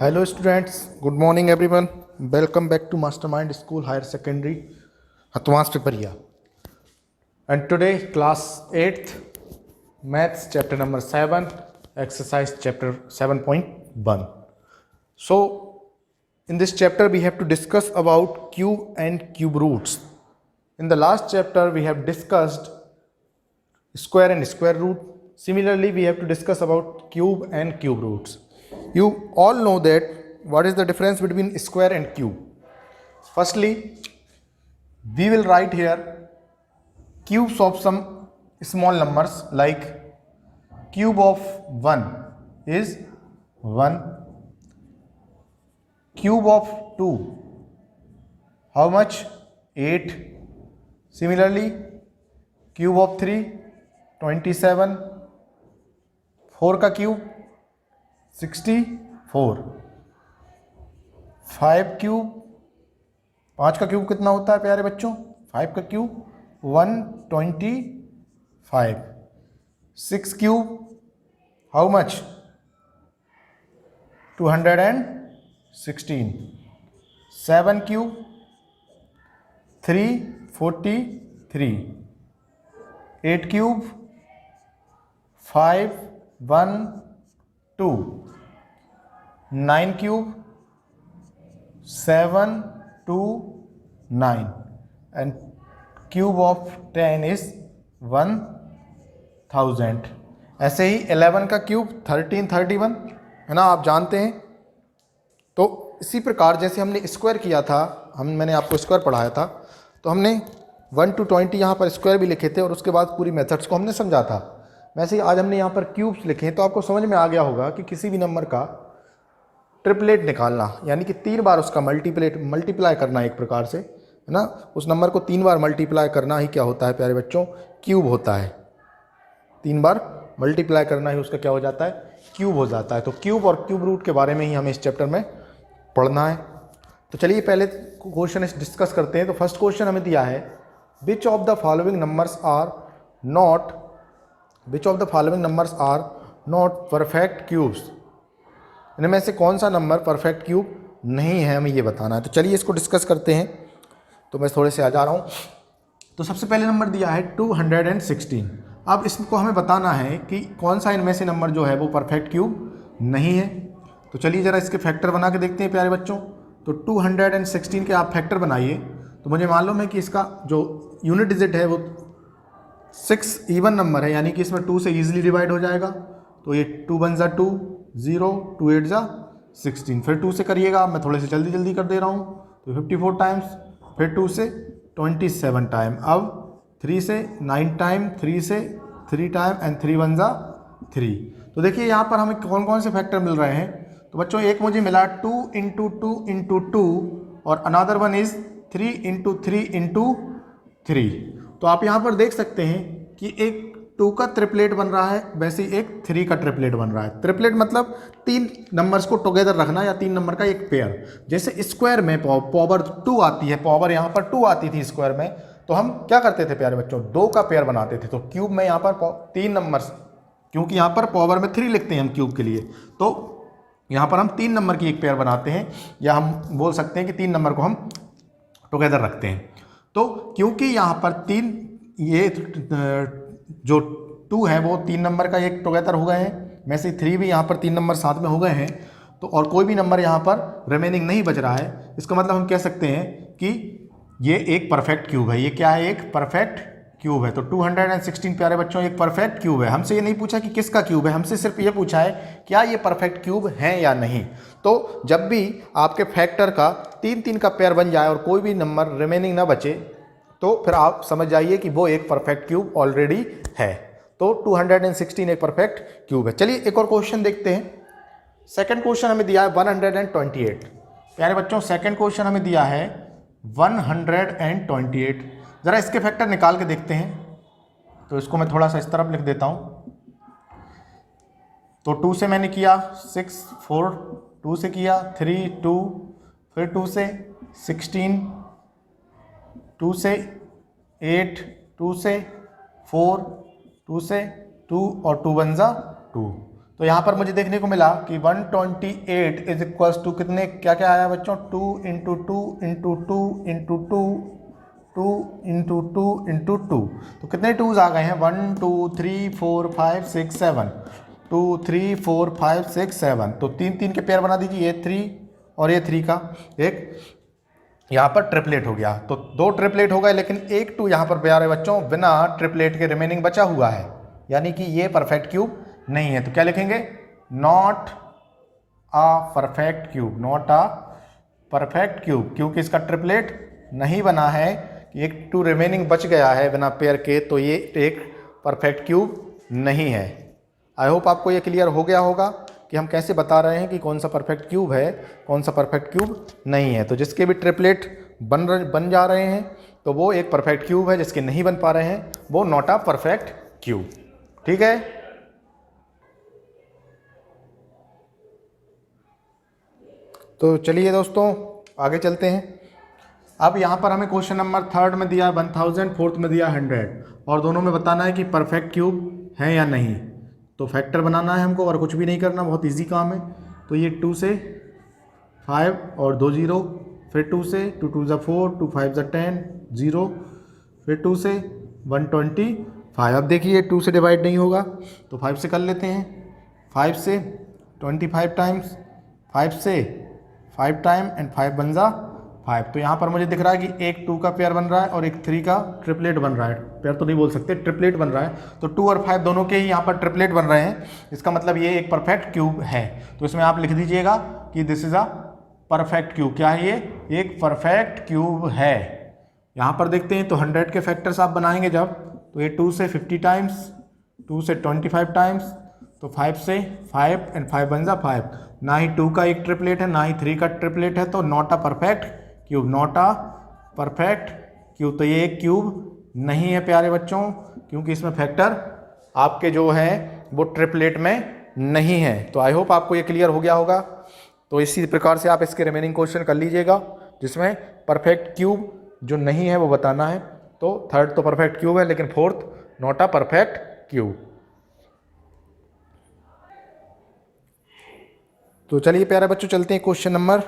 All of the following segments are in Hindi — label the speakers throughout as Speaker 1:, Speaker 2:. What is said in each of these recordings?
Speaker 1: Hello students, good morning everyone. Welcome back to Mastermind School Higher Secondary Advanced Piparia. And today class 8th Maths chapter number 7, exercise chapter 7.1. So in this chapter we have to discuss about cube and cube roots. In the last chapter we have discussed square and square root. Similarly we have to discuss about cube and cube roots. You all know that what is the difference between square and cube. Firstly, we will write here cubes of some small numbers, like cube of 1 is 1, cube of 2 how much, 8. Similarly, cube of 3 27, 4 का क्यूब 64, 5 क्यूब, 5 का क्यूब कितना होता है प्यारे बच्चों? 5 का cube 125, 6 cube how much, 216, 7 cube 343, 8 cube 512, 9 cube 729 and cube of 10 is 1000. ऐसे ही 11 का क्यूब 1331 है ना, आप जानते हैं. तो इसी प्रकार जैसे हमने स्क्वायर किया था, मैंने आपको स्क्वायर पढ़ाया था, तो हमने 1 to 20 यहाँ पर स्क्वायर भी लिखे थे और उसके बाद पूरी मेथड्स को हमने समझा था. वैसे ही आज हमने यहाँ पर क्यूब्स लिखे हैं, तो आपको समझ में आ गया होगा कि किसी भी नंबर का ट्रिपलेट निकालना, यानी कि 3 बार उसका मल्टीप्लाई करना, एक प्रकार से है ना, उस नंबर को 3 बार मल्टीप्लाई करना ही क्या होता है प्यारे बच्चों? क्यूब होता है. 3 बार मल्टीप्लाई करना ही उसका क्या हो जाता है? क्यूब हो जाता है. तो क्यूब और क्यूब रूट के बारे में ही हमें इस चैप्टर में पढ़ना है. तो चलिए पहले क्वेश्चन डिस्कस करते हैं. तो फर्स्ट क्वेश्चन हमें दिया है, which of the following numbers are not perfect cubes. इनमें से कौन सा नंबर परफेक्ट क्यूब नहीं है, हमें ये बताना है. तो चलिए इसको डिस्कस करते हैं. तो मैं थोड़े से आ जा रहा हूँ. तो सबसे पहले नंबर दिया है 216. अब इसको हमें बताना है कि कौन सा इनमें से नंबर जो है वो परफेक्ट क्यूब नहीं है. तो चलिए ज़रा इसके फैक्टर बना के देखते हैं प्यारे बच्चों. तो 216 के आप फैक्टर बनाइए. तो मुझे मालूम है कि इसका जो यूनिट डिजिट है वो 6 इवन नंबर है, यानी कि इसमें 2 से ईजिली डिवाइड हो जाएगा. तो ये 2 1 जा 2, 0, 2 8 जा 16. फिर 2 से करिएगा, मैं थोड़े से जल्दी कर दे रहा हूँ. तो 54 टाइम्स, फिर 2 से 27 टाइम, अब 3 से 9 टाइम, 3 से 3 टाइम एंड 3 1 जा 3. तो देखिए यहाँ पर हमें कौन कौन से फैक्टर मिल रहे हैं. तो बच्चों एक मुझे मिला 2 × 2 × 2 और अनदर वन इज़ 3 × 3 × 3. तो आप यहाँ पर देख सकते हैं कि एक 2 का ट्रिपलेट बन रहा है, वैसे ही एक 3 का ट्रिपलेट बन रहा है. ट्रिपलेट मतलब 3 नंबर्स को टुगेदर रखना या 3 नंबर का एक पेयर. जैसे स्क्वायर में पावर 2 आती है, पावर यहाँ पर 2 आती थी स्क्वायर में, तो हम क्या करते थे प्यारे बच्चों? 2 का पेयर बनाते थे. तो क्यूब में यहाँ पर 3 नंबर्स, क्योंकि यहाँ पर पावर में 3 लिखते हैं हम क्यूब के लिए, तो यहाँ पर हम 3 नंबर की एक पेयर बनाते हैं, या हम बोल सकते हैं कि 3 नंबर को हम टुगेदर रखते हैं. तो क्योंकि यहाँ पर 3, ये जो 2 है वो 3 नंबर का एक टुगेदर हो गए हैं, में से 3 भी यहाँ पर 3 नंबर साथ में हो गए हैं, तो और कोई भी नंबर यहाँ पर रिमेनिंग नहीं बच रहा है. इसका मतलब हम कह सकते हैं कि ये एक परफेक्ट क्यूब है. ये क्या है? एक परफेक्ट क्यूब है. तो 216 प्यारे बच्चों एक परफेक्ट क्यूब है. हमसे ये नहीं पूछा कि किसका क्यूब है, हमसे सिर्फ ये पूछा है क्या ये परफेक्ट क्यूब है या नहीं. तो जब भी आपके फैक्टर का 3 का पेयर बन जाए और कोई भी नंबर रिमेनिंग ना बचे, तो फिर आप समझ जाइए कि वो एक परफेक्ट क्यूब ऑलरेडी है. तो 216 एक परफेक्ट क्यूब है. चलिए एक और क्वेश्चन देखते हैं. सेकंड क्वेश्चन हमें दिया है 128. प्यारे बच्चों सेकंड क्वेश्चन हमें दिया है 128. ज़रा इसके फैक्टर निकाल के देखते हैं. तो इसको मैं थोड़ा सा इस तरफ लिख देता हूँ. तो 2 से मैंने किया 6 4, 2 से किया 3 2, फिर 2 से 16, 2 से 8, 2 से 4, 2 से 2 और 2 1 जा 2. तो यहाँ पर मुझे देखने को मिला कि 128 इज इक्वल्स टू कितने, क्या क्या आया बच्चों, 2 into 2 into 2 into 2 2 into 2 into 2। तो कितने टूज आ गए हैं, 1 2 3 4 5 6 7, 2 3 4 5 6 7। तो 3 3 के पेयर बना दीजिए, ये 3 और ये 3 का एक यहाँ पर ट्रिपलेट हो गया। तो 2 ट्रिपलेट हो गए, लेकिन एक 2 यहाँ पर प्यारे बच्चों बिना ट्रिपलेट के रिमेनिंग बचा हुआ है, यानी कि ये परफेक्ट क्यूब नहीं है। तो क्या लिखेंगे, not a perfect cube, not a perfect cube, क्योंकि इसका ट्रिपलेट नहीं बना है, एक 2 रिमेनिंग बच गया है बिना पेयर के, तो ये एक परफेक्ट क्यूब नहीं है। आई होप आपको ये क्लियर हो गया होगा कि हम कैसे बता रहे हैं कि कौन सा परफेक्ट क्यूब है, कौन सा परफेक्ट क्यूब नहीं है। तो जिसके भी ट्रिपलेट बन जा रहे हैं तो वो एक परफेक्ट क्यूब है, जिसके नहीं बन पा रहे हैं वो नॉट अ परफेक्ट क्यूब। ठीक है, तो चलिए दोस्तों आगे चलते हैं। अब यहाँ पर हमें क्वेश्चन नंबर 3 में दिया 1000, 4th में दिया 100, और दोनों में बताना है कि परफेक्ट क्यूब है या नहीं। तो फैक्टर बनाना है हमको और कुछ भी नहीं करना, बहुत इजी काम है। तो ये 2 से 5 और 2 0, फिर 2 से 2 2 4, 2 5 10 0, फिर 2 से 125। अब देखिए 2 से डिवाइड नहीं होगा तो 5 से कर लेते हैं, 5 से 25 टाइम्स, 5 से 5 टाइम एंड 5 बन जा 5। तो यहाँ पर मुझे दिख रहा है कि एक 2 का पेयर बन रहा है और एक 3 का ट्रिपलेट बन रहा है, पेयर तो नहीं बोल सकते, ट्रिपलेट बन रहा है। तो 2 और 5 दोनों के ही यहाँ पर ट्रिपलेट बन रहे हैं, इसका मतलब ये एक परफेक्ट क्यूब है। तो इसमें आप लिख दीजिएगा कि this is a perfect cube. क्या है ये, एक परफेक्ट क्यूब है। यहाँ पर देखते हैं तो 100 के फैक्टर्स आप बनाएंगे जब, तो ये 2 से 50 टाइम्स, 2 से 25 टाइम्स, तो 5 से 5 एंड 5 बन जा 5। ना ही 2 का एक ट्रिपलेट है ना ही 3 का ट्रिपलेट है, तो not a perfect cube, not a perfect cube. तो ये एक क्यूब नहीं है प्यारे बच्चों, क्योंकि इसमें फैक्टर आपके जो है वो ट्रिपलेट में नहीं है। तो आई होप आपको ये क्लियर हो गया होगा। तो इसी प्रकार से आप इसके रिमेनिंग क्वेश्चन कर लीजिएगा, जिसमें परफेक्ट क्यूब जो नहीं है वो बताना है। तो 3rd तो परफेक्ट क्यूब है, लेकिन 4th not a perfect cube. तो चलिए प्यारे बच्चों चलते हैं क्वेश्चन नंबर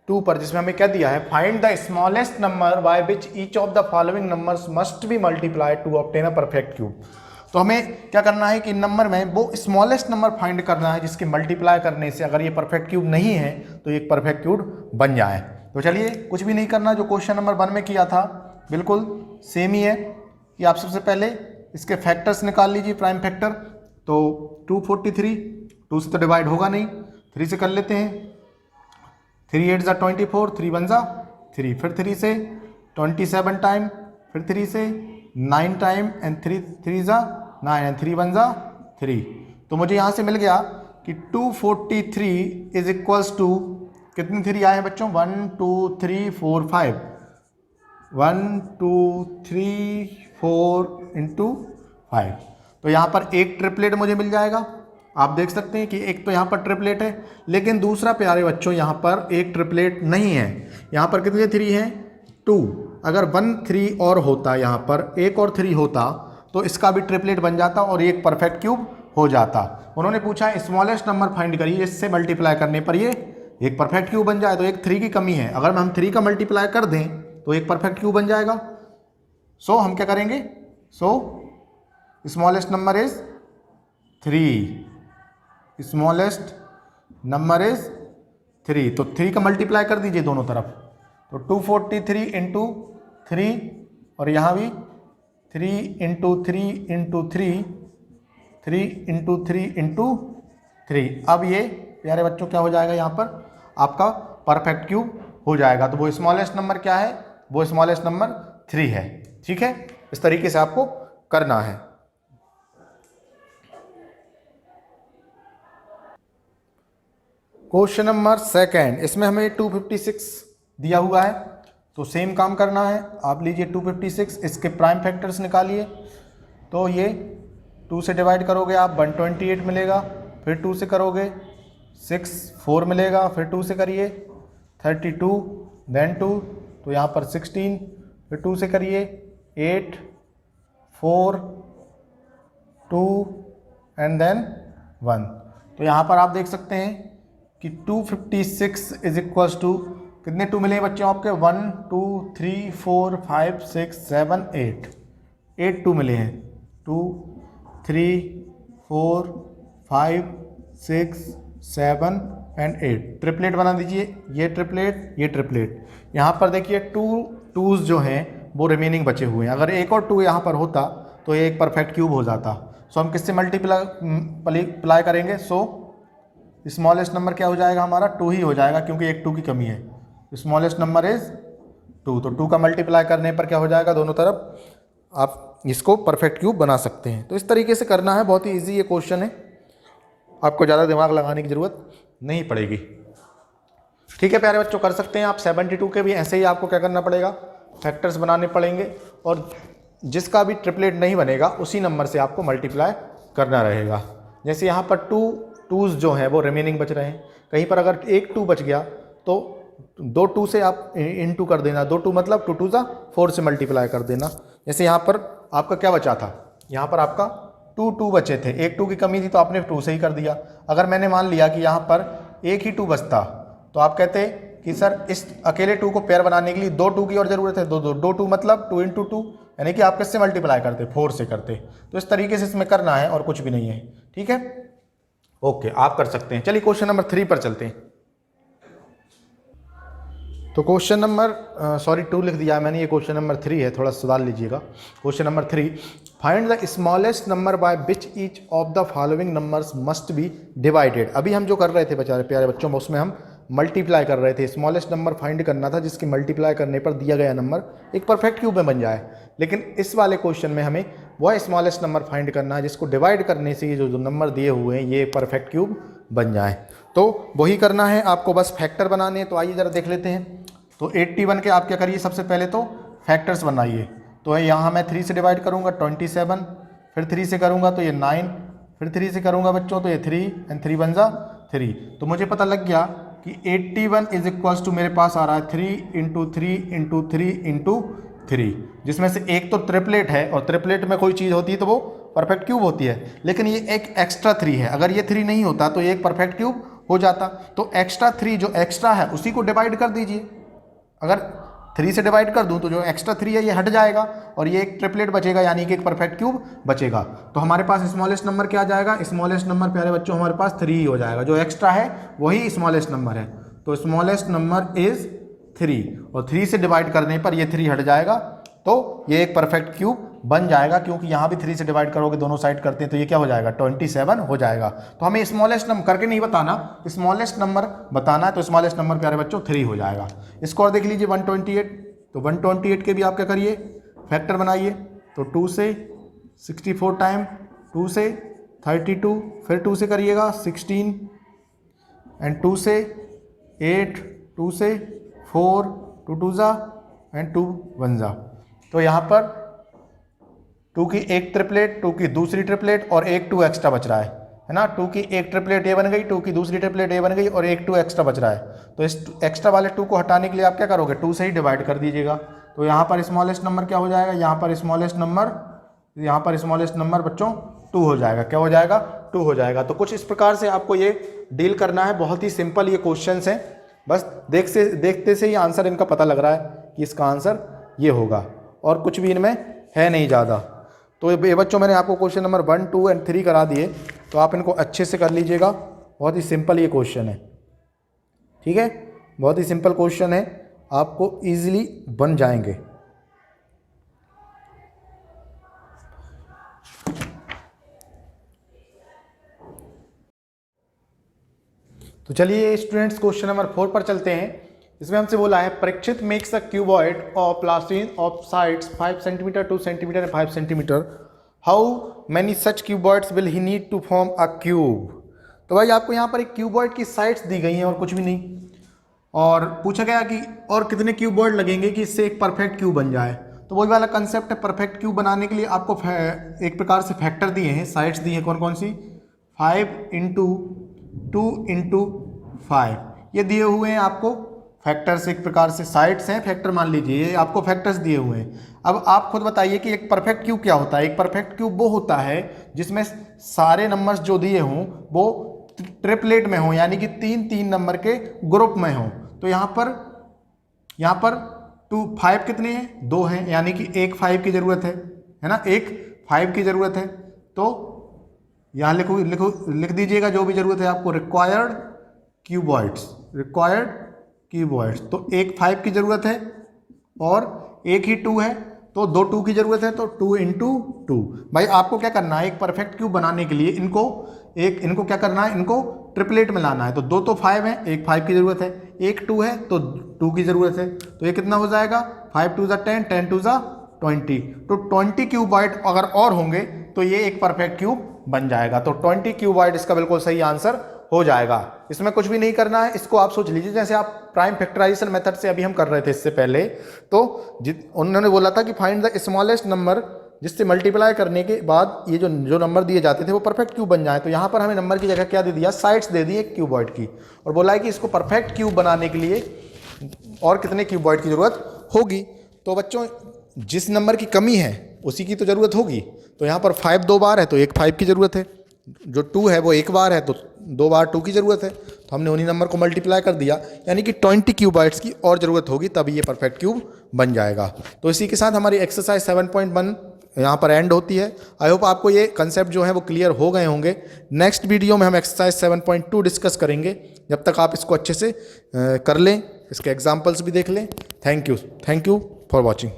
Speaker 1: 2 पर, जिसमें हमें क्या दिया है, find the smallest number by which each of the following numbers must be multiplied to obtain a perfect cube. तो हमें क्या करना है कि नंबर में वो स्मॉलेस्ट नंबर फाइंड करना है जिसके मल्टीप्लाई करने से अगर ये परफेक्ट क्यूब नहीं है तो एक परफेक्ट क्यूब बन जाए। तो चलिए कुछ भी नहीं करना, जो क्वेश्चन नंबर 1 में किया था बिल्कुल सेम ही है कि आप सबसे पहले इसके फैक्टर्स निकाल लीजिए, प्राइम फैक्टर। तो 243, 2 से तो डिवाइड होगा नहीं, 3 से कर लेते हैं, 3 8 ज़ा 24, 3 1 ज़ा 3, फिर 3 से 27 टाइम, फिर 3 से 9 टाइम एंड 3 3 ज़ा 9 एंड 3 1 ज़ा 3। तो मुझे यहाँ से मिल गया कि 243 इज इक्वल्स टू कितने 3 आए हैं बच्चों, 1 2 3 4 5, 1 2 3 4 इंटू 5। तो यहाँ पर एक ट्रिपलेट मुझे मिल जाएगा, आप देख सकते हैं कि एक तो यहाँ पर ट्रिपलेट है, लेकिन दूसरा प्यारे बच्चों यहाँ पर एक ट्रिपलेट नहीं है। यहाँ पर कितने 3 हैं, 2। अगर 1 3 और होता, यहाँ पर एक और 3 होता तो इसका भी ट्रिपलेट बन जाता और एक परफेक्ट क्यूब हो जाता। उन्होंने पूछा स्मॉलेस्ट नंबर फाइंड करिए, इससे मल्टीप्लाई करने पर ये एक परफेक्ट क्यूब बन जाए। तो एक 3 की कमी है, अगर हम 3 का मल्टीप्लाई कर दें तो एक परफेक्ट क्यूब बन जाएगा। सो हम क्या करेंगे, सो smallest number is 3, smallest number is 3। तो 3 का मल्टीप्लाई कर दीजिए दोनों तरफ, तो 243 इंटू 3 और यहाँ भी 3 इंटू 3 इंटू 3, 3 इंटू 3 इंटू 3। अब ये प्यारे बच्चों क्या हो जाएगा, यहाँ पर आपका परफेक्ट क्यूब हो जाएगा। तो वो स्मॉलेस्ट नंबर क्या है, वो स्मॉलेस्ट नंबर 3 है। ठीक है, इस तरीके से आपको करना है। क्वेश्चन नंबर 2, इसमें हमें 256 दिया हुआ है, तो सेम काम करना है। आप लीजिए 256, इसके प्राइम फैक्टर्स निकालिए। तो ये 2 से डिवाइड करोगे आप 128 मिलेगा, फिर 2 से करोगे 6 4 मिलेगा, फिर 2 से करिए 32 देन 2, तो यहाँ पर 16, फिर 2 से करिए 8 4 2 एंड देन 1। तो यहाँ पर आप देख सकते हैं कि 256 इज इक्वल्स टू कितने 2 मिले बच्चों आपके 1 2 3 4 5 6 7 8 2 मिले हैं 2 3 4 5 6 7 एंड 8 ट्रिपलेट बना दीजिए, ये ट्रिपलेट। यहाँ पर देखिए 2 2s जो हैं वो रिमेनिंग बचे हुए हैं। अगर एक और 2 यहाँ पर होता तो ये एक परफेक्ट क्यूब हो जाता। सो हम किससे मल्टीप्लाई करेंगे? सो स्मॉलेस्ट नंबर क्या हो जाएगा हमारा? 2 ही हो जाएगा, क्योंकि एक 2 की कमी है। स्मॉलेस्ट नंबर इज 2, तो 2 का मल्टीप्लाई करने पर क्या हो जाएगा? दोनों तरफ आप इसको परफेक्ट क्यूब बना सकते हैं। तो इस तरीके से करना है, बहुत ही ईजी ये क्वेश्चन है, आपको ज़्यादा दिमाग लगाने की ज़रूरत नहीं पड़ेगी। ठीक है प्यारे बच्चों, कर सकते हैं आप। 72 के भी ऐसे ही आपको क्या करना पड़ेगा? फैक्टर्स बनाने पड़ेंगे, और जिसका भी ट्रिपलेट नहीं बनेगा उसी नंबर से आपको मल्टीप्लाई करना रहेगा। जैसे यहाँ पर 2s जो हैं वो रिमेनिंग बच रहे हैं। कहीं पर अगर एक 2 बच गया तो 2 2 से आप इनटू कर देना, 2 2 मतलब 2 2 4 से मल्टीप्लाई कर देना। जैसे यहाँ पर आपका क्या बचा था? यहाँ पर आपका 2 2 बचे थे, एक 2 की कमी थी तो आपने 2 से ही कर दिया। अगर मैंने मान लिया कि यहाँ पर एक ही 2 बचता तो आप कहते कि सर इस अकेले 2 को पेयर बनाने के लिए 2 2 की और ज़रूरत है। 2 2 मतलब 2 × 2, यानी कि आप किससे मल्टीप्लाई करते? 4 से करते। तो इस तरीके से इसमें करना है और कुछ भी नहीं है। ठीक है, ओके, आप कर सकते हैं। चलिए क्वेश्चन नंबर 3 पर चलते हैं। तो क्वेश्चन नंबर 2 लिख दिया है मैंने, ये क्वेश्चन नंबर 3 है, थोड़ा सुधार लीजिएगा। Question number 3, find the smallest number by which each of the following numbers must B divided. अभी हम जो कर रहे थे बेचारे प्यारे बच्चों, उसमें हम मल्टीप्लाई कर रहे थे। स्मॉलेस्ट नंबर फाइंड करना था जिसकी मल्टीप्लाई करने पर दिया गया नंबर एक परफेक्ट क्यूब में बन जाए। लेकिन इस वाले क्वेश्चन में हमें वह स्मॉलेस्ट नंबर फाइंड करना है जिसको डिवाइड करने से ये जो नंबर दिए हुए हैं ये परफेक्ट क्यूब बन जाए। तो वही करना है आपको, बस फैक्टर बनाने हैं। तो आइए ज़रा देख लेते हैं। तो 81 के आप क्या करिए, सबसे पहले तो फैक्टर्स बनाइए। तो यहाँ मैं 3 से डिवाइड करूँगा 27, फिर 3 से करूँगा तो ये 9, फिर 3 से करूँगा बच्चों तो ये 3 एंड 3 बन जा 3। तो मुझे पता लग गया कि 81 इज इक्वल्स टू मेरे पास आ रहा है 3 × 3 × 3 × 3, जिसमें से एक तो ट्रिपलेट है, और ट्रिपलेट में कोई चीज़ होती है तो वो परफेक्ट क्यूब होती है। लेकिन ये एक एक्स्ट्रा 3 है, अगर ये 3 नहीं होता तो ये एक परफेक्ट क्यूब हो जाता। तो एक्स्ट्रा 3 जो एक्स्ट्रा है उसी को डिवाइड कर दीजिए। अगर 3 से डिवाइड कर दूं तो जो एक्स्ट्रा 3 है ये हट जाएगा और ये एक ट्रिपलेट बचेगा, यानी कि एक परफेक्ट क्यूब बचेगा। तो हमारे पास स्मॉलेस्ट नंबर क्या आ जाएगा? स्मॉलेस्ट नंबर प्यारे बच्चों हमारे पास 3 ही हो जाएगा। जो एक्स्ट्रा है वही स्मॉलेस्ट नंबर है। तो स्मॉलेस्ट नंबर इज 3, और 3 से डिवाइड करने पर ये 3 हट जाएगा, तो ये एक परफेक्ट क्यूब बन जाएगा। क्योंकि यहाँ भी 3 से डिवाइड करोगे, दोनों साइड करते हैं, तो ये क्या हो जाएगा? 27 हो जाएगा। तो हमें स्मॉलेस्ट नंबर करके नहीं बताना, स्मॉलेस्ट नंबर बताना है। तो स्मॉलेस्ट नंबर प्यारे बच्चों 3 हो जाएगा। इसको और देख लीजिए 128। तो 128 के भी आप क्या करिए? फैक्टर बनाइए। तो 2 से 64 टाइम, 2 से 32, फिर 2 से करिएगा 16 एंड 2 से 8, 2 से 4, 2 2 जा एंड 2 1 जा। तो यहाँ पर 2 की एक ट्रिपलेट, 2 की दूसरी ट्रिपलेट और एक 2 एक्स्ट्रा बच रहा है ना। 2 की एक ट्रिपलेट ए बन गई, 2 की दूसरी ट्रिपलेट ए बन गई, और एक 2 एक्स्ट्रा बच रहा है। तो इस एक्स्ट्रा वाले 2 को हटाने के लिए आप क्या करोगे? 2 से ही डिवाइड कर दीजिएगा। तो यहाँ पर स्मॉलेस्ट नंबर क्या हो जाएगा? यहाँ पर स्मॉलेस्ट नंबर बच्चों 2 हो जाएगा। क्या हो जाएगा? 2 हो जाएगा। तो कुछ इस प्रकार से आपको ये डील करना है। बहुत ही सिंपल ये क्वेश्चन हैं, बस देखते से ही आंसर इनका पता लग रहा है कि इसका आंसर ये होगा, और कुछ भी इनमें है नहीं ज़्यादा। तो ये बच्चों मैंने आपको क्वेश्चन नंबर 1, 2 एंड 3 करा दिए, तो आप इनको अच्छे से कर लीजिएगा। बहुत ही सिंपल ये क्वेश्चन है, ठीक है, बहुत ही सिंपल क्वेश्चन है, आपको इजीली बन जाएंगे। तो चलिए स्टूडेंट्स क्वेश्चन नंबर 4 पर चलते हैं। इसमें हमसे बोला है Parikshit makes a cuboid of plasticine of sides 5 centimetre, 2 centimetre and 5 centimetre. How many such cuboids will he need to form a cube. तो भाई आपको यहाँ पर एक क्यूबॉइड की साइड्स दी गई हैं और कुछ भी नहीं, और पूछा गया कि और कितने क्यूबॉइड लगेंगे कि इससे एक परफेक्ट क्यूब बन जाए। तो वही वाला कंसेप्ट है, परफेक्ट क्यूब बनाने के लिए आपको एक प्रकार से फैक्टर दिए हैं, साइड्स दी हैं। कौन कौन सी? 5 × 2 × 5 ये दिए हुए हैं आपको फैक्टर्स। एक प्रकार से साइड्स हैं, फैक्टर मान लीजिए, ये आपको फैक्टर्स दिए हुए हैं। अब आप खुद बताइए कि एक परफेक्ट क्यूब क्या होता है। एक परफेक्ट क्यूब वो होता है जिसमें सारे नंबर्स जो दिए हों वो ट्रिपलेट में हो, यानी कि 3 नंबर के ग्रुप में हो। तो यहाँ पर 5 कितने हैं, 2 हैं, यानी कि एक 5 की जरूरत है ना, एक 5 की जरूरत है। तो यहाँ लिख दीजिएगा जो भी जरूरत है आपको, रिक्वायर्ड क्यूबॉइड्स। तो एक 5 की जरूरत है और एक ही 2 है, तो 2 2 की जरूरत है, तो 2 × 2। भाई आपको क्या करना है, एक परफेक्ट क्यूब बनाने के लिए इनको क्या करना है, इनको ट्रिपलेट में लाना है। तो 2 तो 5 है, एक 5 की जरूरत है, एक 2 है तो 2 की जरूरत है। तो ये कितना हो जाएगा, 5 2 10, 10 2 20। तो 20 क्यूबॉइड अगर और होंगे तो ये एक परफेक्ट क्यूब बन जाएगा। तो 20 क्यूबॉइड इसका बिल्कुल सही आंसर हो जाएगा। इसमें कुछ भी नहीं करना है, इसको आप सोच लीजिए जैसे आप प्राइम फैक्टराइजेशन मेथड से अभी हम कर रहे थे इससे पहले। तो उन्होंने बोला था कि फाइंड द स्मॉलेस्ट नंबर, जिससे मल्टीप्लाई करने के बाद ये जो नंबर दिए जाते थे वो परफेक्ट क्यूब बन जाए। तो यहाँ पर हमें नंबर की जगह क्या दे दिया, साइड्स दे दी एक क्यूबॉइड की, और बोला है कि इसको परफेक्ट क्यूब बनाने के लिए और कितने क्यूबॉइड की जरूरत होगी। तो बच्चों जिस नंबर की कमी है उसी की तो जरूरत होगी। तो यहाँ पर 5 2 बार है तो एक 5 की जरूरत है, जो 2 है वो एक बार है तो 2 बार 2 की जरूरत है। तो हमने उन्हीं नंबर को मल्टीप्लाई कर दिया, यानी कि 20 क्यूबॉइड्स की और जरूरत होगी तभी ये परफेक्ट क्यूब बन जाएगा। तो इसी के साथ हमारी एक्सरसाइज 7.1 यहाँ पर एंड होती है। आई होप आपको ये कंसेप्ट जो है वो क्लियर हो गए होंगे। नेक्स्ट वीडियो में हम एक्सरसाइज 7.2 डिस्कस करेंगे। जब तक आप इसको अच्छे से कर लें, इसके एग्जाम्पल्स भी देख लें। Thank you for watching.